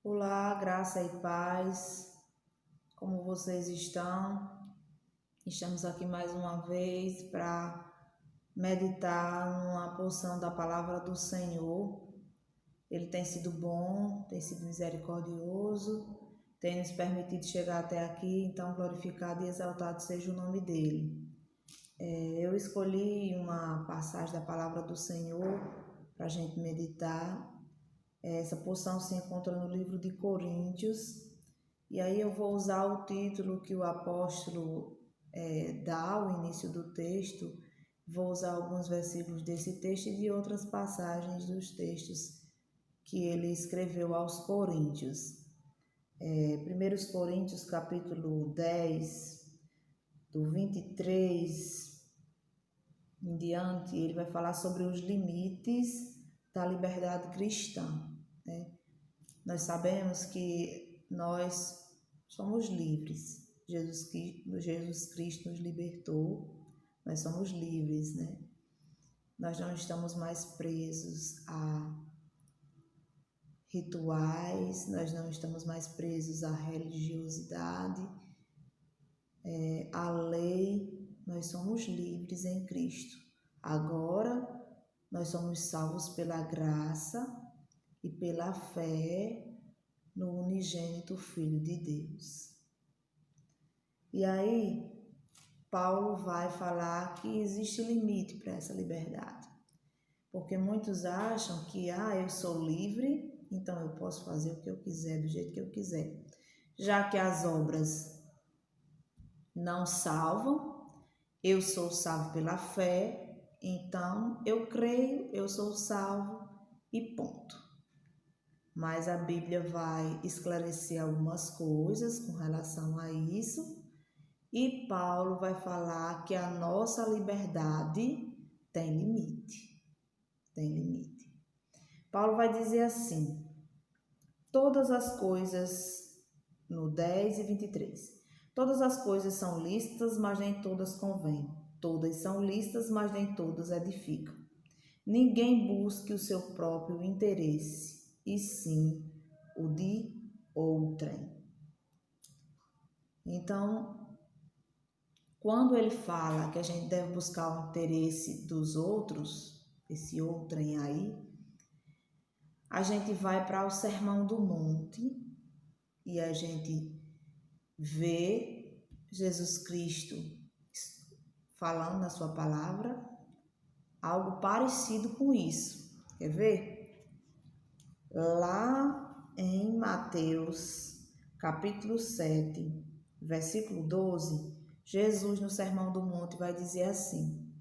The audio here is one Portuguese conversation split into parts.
Olá, graça e paz, como vocês estão? Estamos aqui mais uma vez para meditar numa porção da palavra do Senhor. Ele tem sido bom, tem sido misericordioso, tem nos permitido chegar até aqui, então glorificado e exaltado seja o nome dele. Eu escolhi uma passagem da palavra do Senhor para a gente meditar. Essa porção se encontra no livro de Coríntios, e aí eu vou usar o título que o apóstolo dá ao início do texto. Vou usar alguns versículos desse texto e de outras passagens dos textos que ele escreveu aos Coríntios. 1 Coríntios capítulo 10, do 23 em diante, ele vai falar sobre os limites da liberdade cristã. Nós sabemos que nós somos livres. Jesus Cristo nos libertou, nós somos livres, né? Nós não estamos mais presos a rituais, nós não estamos mais presos à religiosidade, à lei. Nós somos livres em Cristo. Agora, nós somos salvos pela graça e pela fé no unigênito Filho de Deus. E aí, Paulo vai falar que existe limite para essa liberdade. Porque muitos acham que, eu sou livre, então eu posso fazer o que eu quiser, do jeito que eu quiser. Já que as obras não salvam, eu sou salvo pela fé, então eu creio, eu sou salvo e ponto. Mas a Bíblia vai esclarecer algumas coisas com relação a isso, e Paulo vai falar que a nossa liberdade tem limite. Tem limite. Paulo vai dizer assim: todas as coisas, no 10 e 23, todas as coisas são lícitas, mas nem todas convêm. Todas são lícitas, mas nem todas edificam. Ninguém busque o seu próprio interesse, e sim o de outrem. Então, quando ele fala que a gente deve buscar o interesse dos outros, esse outrem aí, a gente vai para o Sermão do Monte e a gente vê Jesus Cristo falando na sua palavra algo parecido com isso. Quer ver? Lá em Mateus, capítulo 7, versículo 12, Jesus no Sermão do Monte vai dizer assim: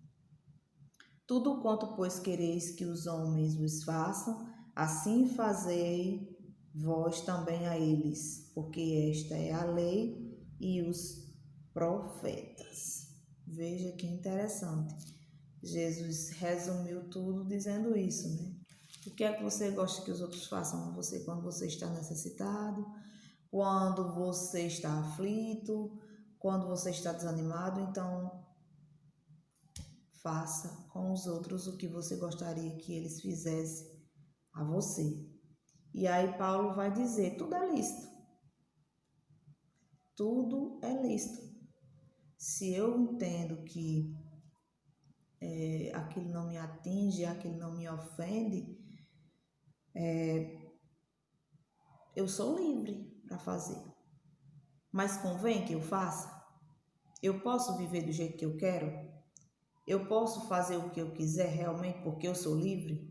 tudo quanto, pois, quereis que os homens vos façam, assim fazei vós também a eles, porque esta é a lei e os profetas. Veja que interessante. Jesus resumiu tudo dizendo isso, né? O que é que você gosta que os outros façam a você quando você está necessitado, quando você está aflito, quando você está desanimado? Então, faça com os outros o que você gostaria que eles fizessem a você. E aí Paulo vai dizer, tudo é lícito. Tudo é lícito. Se eu entendo que aquilo não me atinge, aquilo não me ofende, eu sou livre para fazer. Mas convém que eu faça? Eu posso viver do jeito que eu quero? Eu posso fazer o que eu quiser realmente porque eu sou livre?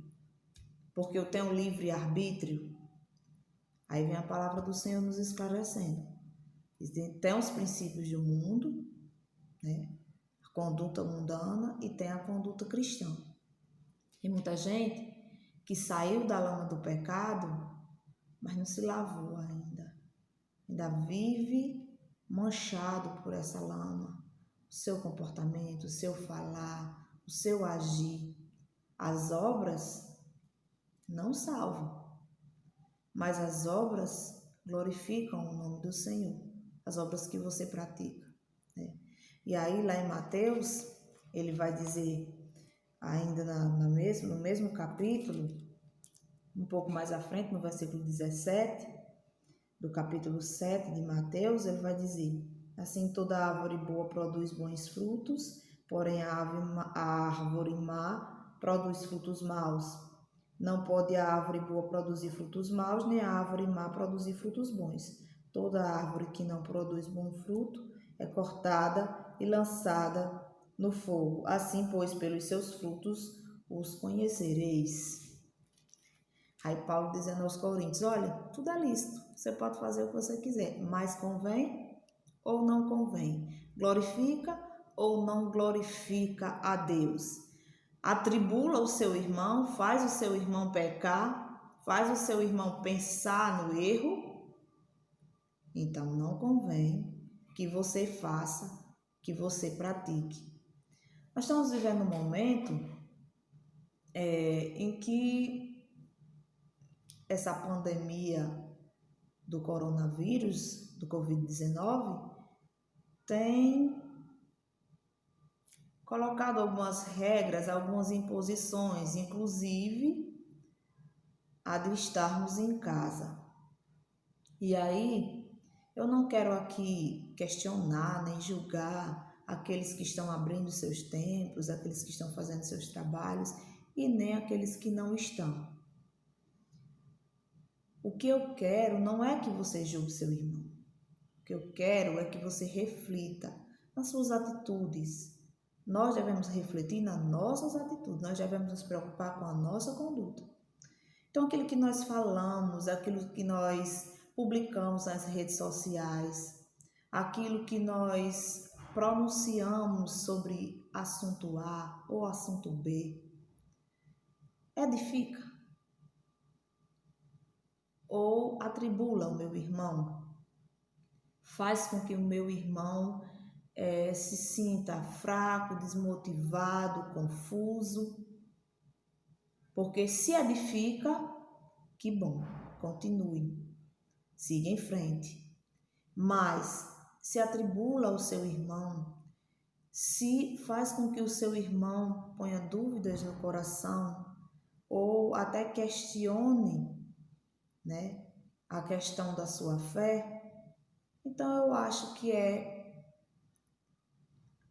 Porque eu tenho livre arbítrio? Aí vem a palavra do Senhor nos esclarecendo. Tem os princípios do mundo, né? A conduta mundana, e tem a conduta cristã. Tem muita gente que saiu da lama do pecado, mas não se lavou ainda. Ainda vive manchado por essa lama. O seu comportamento, o seu falar, o seu agir. As obras não salvam, mas as obras glorificam o nome do Senhor, as obras que você pratica, né? E aí lá em Mateus, ele vai dizer, ainda no mesmo capítulo, um pouco mais à frente, no versículo 17, do capítulo 7 de Mateus, ele vai dizer: assim toda árvore boa produz bons frutos, porém a árvore má produz frutos maus. Não pode a árvore boa produzir frutos maus, nem a árvore má produzir frutos bons. Toda árvore que não produz bom fruto é cortada e lançada no fogo. Assim, pois, pelos seus frutos os conhecereis. Aí Paulo dizendo aos Coríntios: olha, tudo é lícito, você pode fazer o que você quiser, mas convém ou não convém? Glorifica ou não glorifica a Deus? Atribula o seu irmão, faz o seu irmão pecar, faz o seu irmão pensar no erro? Então não convém que você faça, que você pratique. Nós estamos vivendo um momento em que essa pandemia do coronavírus, do Covid-19, tem colocado algumas regras, algumas imposições, inclusive a de estarmos em casa. E aí, eu não quero aqui questionar nem julgar aqueles que estão abrindo seus templos, aqueles que estão fazendo seus trabalhos e nem aqueles que não estão. O que eu quero não é que você julgue seu irmão. O que eu quero é que você reflita nas suas atitudes. Nós devemos refletir nas nossas atitudes, nós devemos nos preocupar com a nossa conduta. Então, aquilo que nós falamos, aquilo que nós publicamos nas redes sociais, aquilo que nós pronunciamos sobre assunto A ou assunto B, edifica ou atribula o meu irmão, faz com que o meu irmão se sinta fraco, desmotivado, confuso, porque se edifica, que bom, continue, siga em frente. Mas se atribula o seu irmão, se faz com que o seu irmão ponha dúvidas no coração ou até questione, a questão da sua fé, então eu acho que é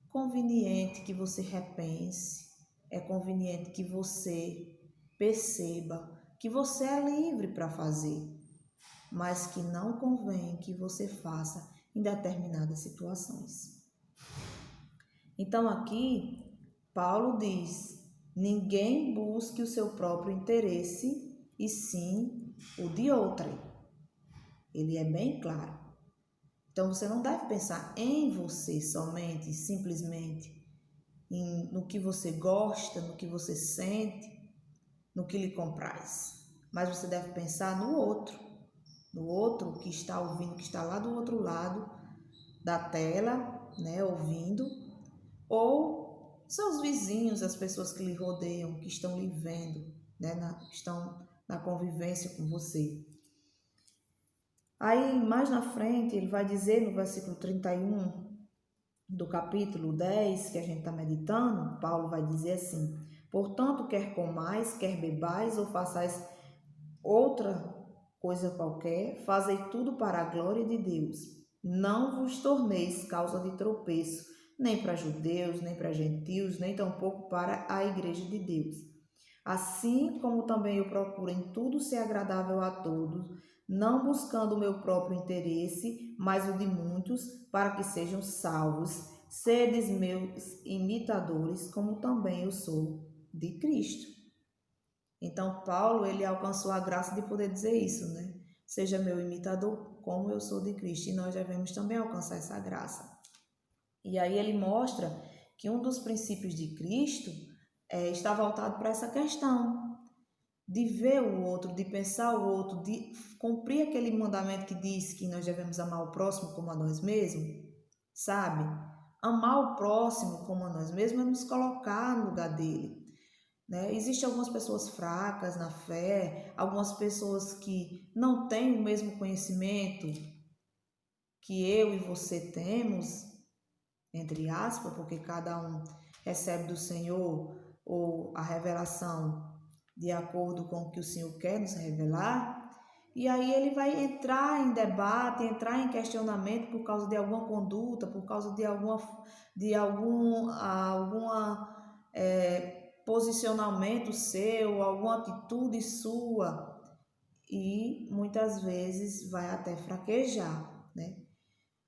conveniente que você repense, é conveniente que você perceba que você é livre para fazer, mas que não convém que você faça em determinadas situações. Então aqui, Paulo diz: ninguém busque o seu próprio interesse, e sim o de outrem. Ele é bem claro. Então você não deve pensar em você somente, simplesmente, no que você gosta, no que você sente, no que lhe compraz. Mas você deve pensar no outro que está ouvindo, que está lá do outro lado da tela, ouvindo, ou seus vizinhos, as pessoas que lhe rodeiam, que estão lhe vendo, estão na convivência com você. Aí, mais na frente, ele vai dizer no versículo 31 do capítulo 10, que a gente está meditando, Paulo vai dizer assim: portanto, quer comais, quer bebais, ou façais outra coisa qualquer, fazei tudo para a glória de Deus. Não vos torneis causa de tropeço, nem para judeus, nem para gentios, nem tampouco para a igreja de Deus. Assim como também eu procuro em tudo ser agradável a todos, não buscando o meu próprio interesse, mas o de muitos, para que sejam salvos. Sedes meus imitadores, como também eu sou de Cristo. Então, Paulo, ele alcançou a graça de poder dizer isso, Seja meu imitador, como eu sou de Cristo. E nós devemos também alcançar essa graça. E aí ele mostra que um dos princípios de Cristo está voltado para essa questão de ver o outro, de pensar o outro, de cumprir aquele mandamento que diz que nós devemos amar o próximo como a nós mesmos, sabe? Amar o próximo como a nós mesmos é nos colocar no lugar dele. Existem algumas pessoas fracas na fé, algumas pessoas que não têm o mesmo conhecimento que eu e você temos, entre aspas, porque cada um recebe do Senhor ou a revelação de acordo com o que o Senhor quer nos revelar. E aí ele vai entrar em debate, entrar em questionamento por causa de alguma conduta, por causa de alguma posicionamento seu, alguma atitude sua, e muitas vezes vai até fraquejar, né?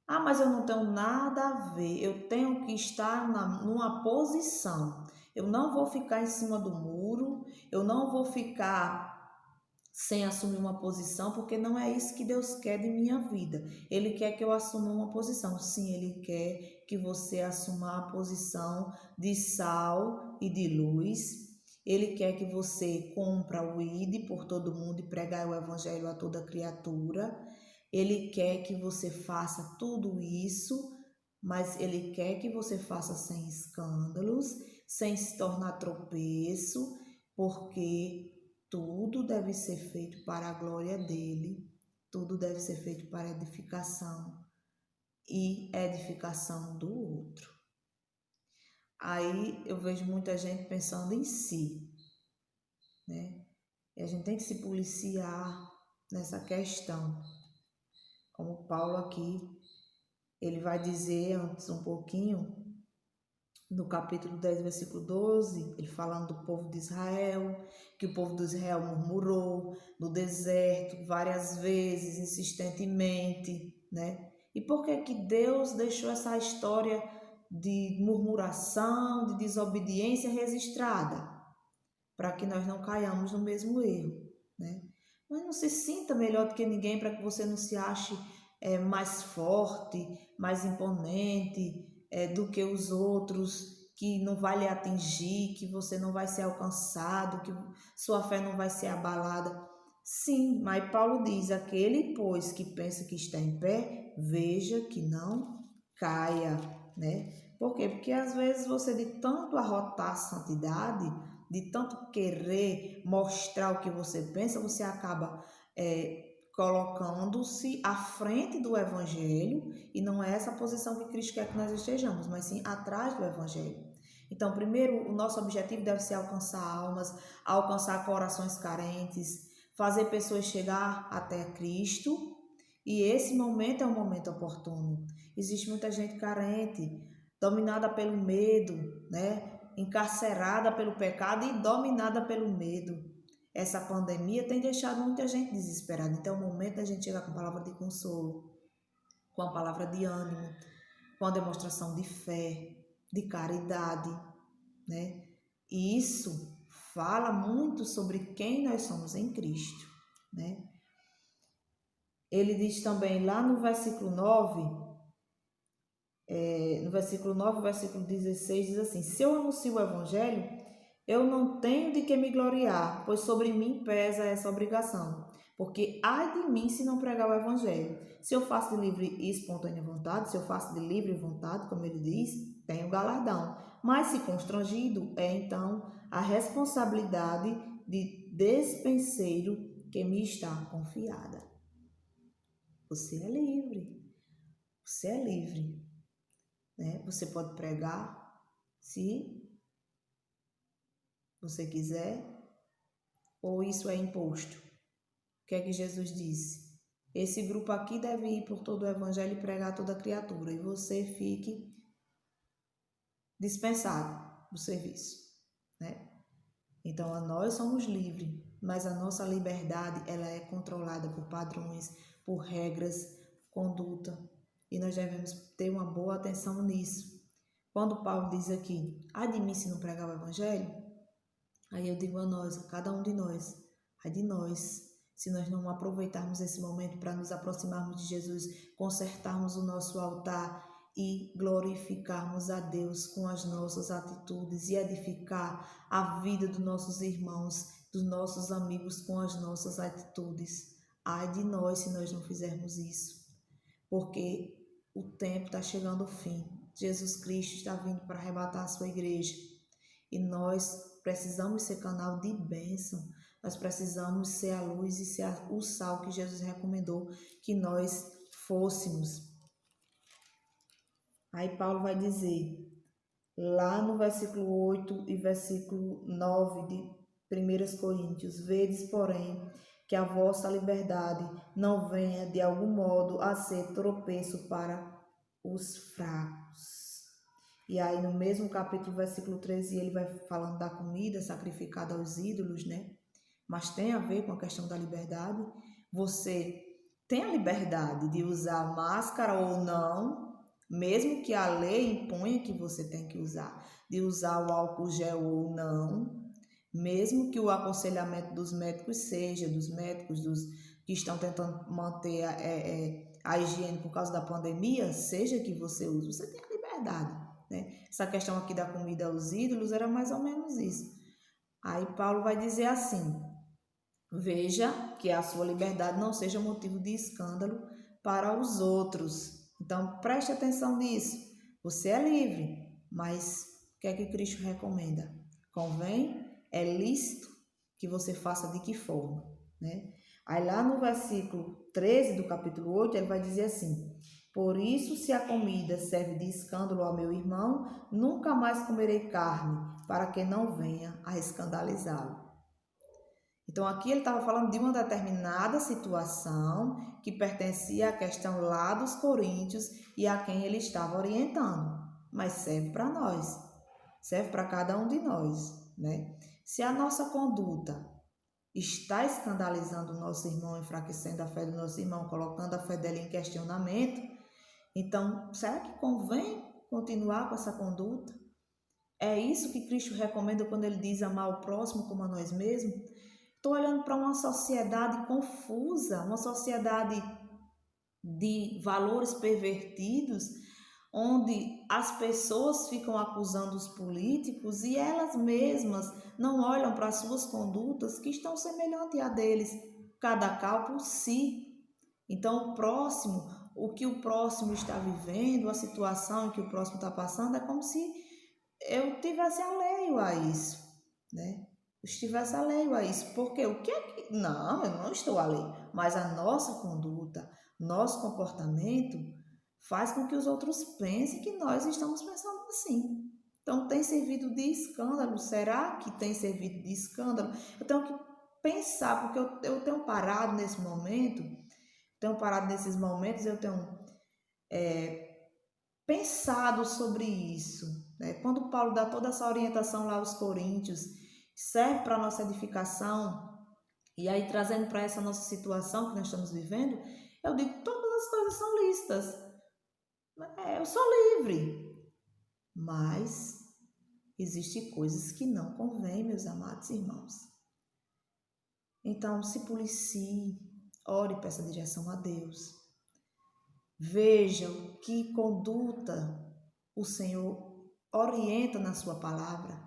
Ah, mas eu não tenho nada a ver, eu tenho que estar numa posição. Eu não vou ficar em cima do muro, eu não vou ficar sem assumir uma posição, porque não é isso que Deus quer de minha vida. Ele quer que eu assuma uma posição. Sim, Ele quer que você assuma a posição de sal e de luz. Ele quer que você cumpra o ID por todo mundo e pregar o evangelho a toda criatura. Ele quer que você faça tudo isso, mas Ele quer que você faça sem escândalos, sem se tornar tropeço, porque tudo deve ser feito para a glória dele, tudo deve ser feito para edificação e edificação do outro. Aí eu vejo muita gente pensando em si, né? E a gente tem que se policiar nessa questão. Como Paulo aqui, ele vai dizer antes um pouquinho, no capítulo 10, versículo 12, ele falando do povo de Israel, que o povo de Israel murmurou no deserto várias vezes, insistentemente, né? E por que que Deus deixou essa história de murmuração, de desobediência registrada? Para que nós não caiamos no mesmo erro, né? Mas não se sinta melhor do que ninguém, para que você não se ache mais forte, mais imponente, do que os outros, que não vai lhe atingir, que você não vai ser alcançado, que sua fé não vai ser abalada. Sim, mas Paulo diz: aquele, pois, que pensa que está em pé, veja que não caia, né? Por quê? Porque às vezes você, de tanto arrotar a santidade, de tanto querer mostrar o que você pensa, você acaba colocando-se à frente do Evangelho, e não é essa posição que Cristo quer que nós estejamos, mas sim atrás do Evangelho. Então, primeiro, o nosso objetivo deve ser alcançar almas, alcançar corações carentes, fazer pessoas chegar até Cristo, e esse momento é um momento oportuno. Existe muita gente carente, dominada pelo medo, né? Encarcerada pelo pecado e dominada pelo medo. Essa pandemia tem deixado muita gente desesperada. Então é o momento da gente chegar com a palavra de consolo, com a palavra de ânimo, com a demonstração de fé, de caridade, né? E isso fala muito sobre quem nós somos em Cristo, né? Ele diz também lá no versículo 9, versículo 16, diz assim: se eu anuncio o evangelho, eu não tenho de que me gloriar, pois sobre mim pesa essa obrigação. Porque ai de mim se não pregar o evangelho. Se eu faço de livre e espontânea vontade, se eu faço de livre vontade, como ele diz, tenho galardão. Mas se constrangido, é então a responsabilidade de despenseiro que me está confiada. Você é livre. Você é livre, né? Você pode pregar se você quiser, ou isso é imposto. O que é que Jesus disse? Esse grupo aqui deve ir por todo o evangelho e pregar a toda criatura, e você fique dispensado do serviço, né? Então, nós somos livres, mas a nossa liberdade, ela é controlada por padrões, por regras, conduta, e nós devemos ter uma boa atenção nisso. Quando Paulo diz aqui: ai de mim se não pregar o evangelho, aí eu digo a nós, a cada um de nós, ai de nós, se nós não aproveitarmos esse momento para nos aproximarmos de Jesus, consertarmos o nosso altar e glorificarmos a Deus com as nossas atitudes e edificar a vida dos nossos irmãos, dos nossos amigos com as nossas atitudes. Ai de nós se nós não fizermos isso, porque o tempo está chegando ao fim. Jesus Cristo está vindo para arrebatar a sua igreja, e nós precisamos ser canal de bênção. Nós precisamos ser a luz e ser o sal que Jesus recomendou que nós fôssemos. Aí Paulo vai dizer, lá no versículo 8 e versículo 9 de 1 Coríntios: vedes, porém, que a vossa liberdade não venha de algum modo a ser tropeço para os fracos. E aí no mesmo capítulo, versículo 13, ele vai falando da comida sacrificada aos ídolos, né? Mas tem a ver com a questão da liberdade. Você tem a liberdade de usar máscara ou não, mesmo que a lei imponha que você tem que usar, de usar o álcool gel ou não, mesmo que o aconselhamento dos médicos seja, dos médicos que estão tentando manter a higiene por causa da pandemia, seja que você use, você tem a liberdade, né? Essa questão aqui da comida aos ídolos era mais ou menos isso. Aí Paulo vai dizer assim: veja que a sua liberdade não seja motivo de escândalo para os outros. Então preste atenção nisso. Você é livre, mas o que é que Cristo recomenda? Convém? É lícito que você faça de que forma, né? Aí lá no versículo 13 do capítulo 8, ele vai dizer assim: por isso, se a comida serve de escândalo ao meu irmão, nunca mais comerei carne, para que não venha a escandalizá-lo. Então aqui ele estava falando de uma determinada situação que pertencia à questão lá dos coríntios e a quem ele estava orientando, mas serve para nós, serve para cada um de nós, né? Se a nossa conduta está escandalizando o nosso irmão, enfraquecendo a fé do nosso irmão, colocando a fé dele em questionamento, então será que convém continuar com essa conduta? É isso que Cristo recomenda quando ele diz amar o próximo como a nós mesmos? Estou olhando para uma sociedade confusa, uma sociedade de valores pervertidos, onde as pessoas ficam acusando os políticos e elas mesmas não olham para as suas condutas que estão semelhantes a deles, cada qual por si. Então, o próximo, o que o próximo está vivendo, a situação em que o próximo está passando, é como se eu tivesse alheio a isso, né? Estivesse alheio a isso, porque o que é que... Não, eu não estou alheio, mas a nossa conduta, nosso comportamento faz com que os outros pensem que nós estamos pensando assim. Então, tem servido de escândalo. Será que tem servido de escândalo? Eu tenho que pensar, porque eu tenho parado nesse momento, nesses momentos, eu tenho pensado sobre isso, né? Quando Paulo dá toda essa orientação lá aos coríntios, serve para a nossa edificação, e aí trazendo para essa nossa situação que nós estamos vivendo, eu digo, todas as coisas são lícitas, eu sou livre, mas existem coisas que não convêm, meus amados irmãos. Então, se policie, ore e peça direção a Deus. Vejam que conduta o Senhor orienta na sua palavra.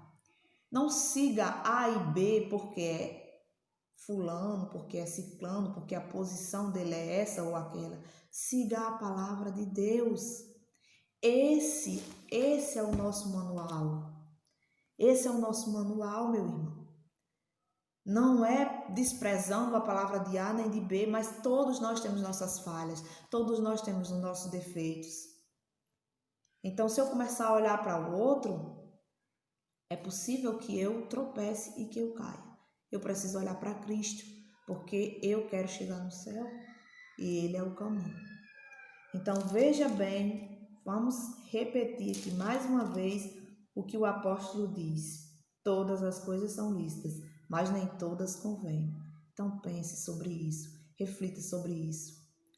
Não siga A e B porque é fulano, porque é ciclano, porque a posição dele é essa ou aquela. Siga a palavra de Deus. Esse é o nosso manual. Esse é o nosso manual, meu irmão. Não é desprezando a palavra de A nem de B, mas todos nós temos nossas falhas, todos nós temos os nossos defeitos. Então, se eu começar a olhar para o outro, é possível que eu tropece e que eu caia. Eu preciso olhar para Cristo, porque eu quero chegar no céu e Ele é o caminho. Então, veja bem, vamos repetir aqui mais uma vez o que o apóstolo diz. Todas as coisas são lícitas, mas nem todas convêm. Então pense sobre isso, reflita sobre isso.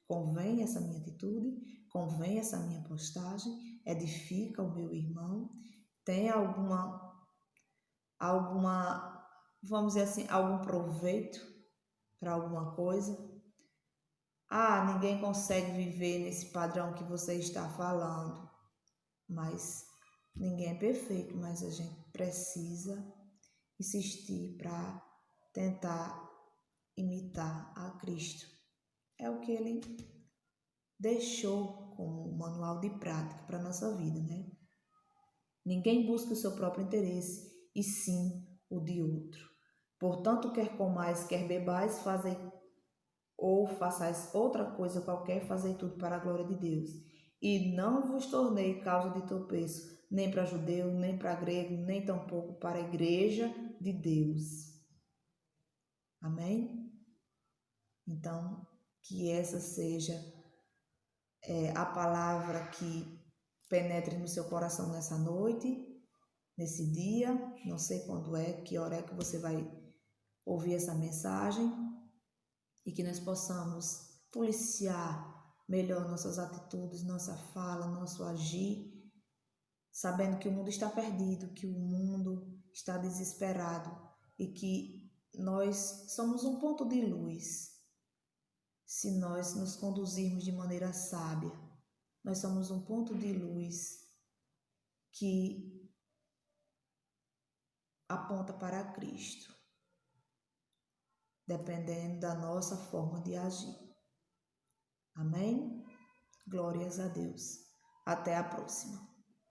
Convém essa minha atitude? Convém essa minha postagem? Edifica o meu irmão? Tem vamos dizer assim, algum proveito para alguma coisa? Ninguém consegue viver nesse padrão que você está falando. Mas ninguém é perfeito, mas a gente precisa insistir para tentar imitar a Cristo. É o que ele deixou como manual de prática para a nossa vida, né? Ninguém busca o seu próprio interesse, e sim o de outro. Portanto, quer comais, quer bebais, façais outra coisa qualquer, fazei tudo para a glória de Deus. E não vos tornei causa de tropeço, nem para judeu, nem para grego, nem tampouco para a igreja de Deus. Amém? Então, que essa seja a palavra que penetre no seu coração nessa noite, nesse dia. Não sei quando que hora é que você vai ouvir essa mensagem, e que nós possamos policiar melhor nossas atitudes, nossa fala, nosso agir, sabendo que o mundo está perdido, que o mundo está desesperado e que nós somos um ponto de luz. Se nós nos conduzirmos de maneira sábia, nós somos um ponto de luz que aponta para Cristo, dependendo da nossa forma de agir. Amém? Glórias a Deus. Até a próxima.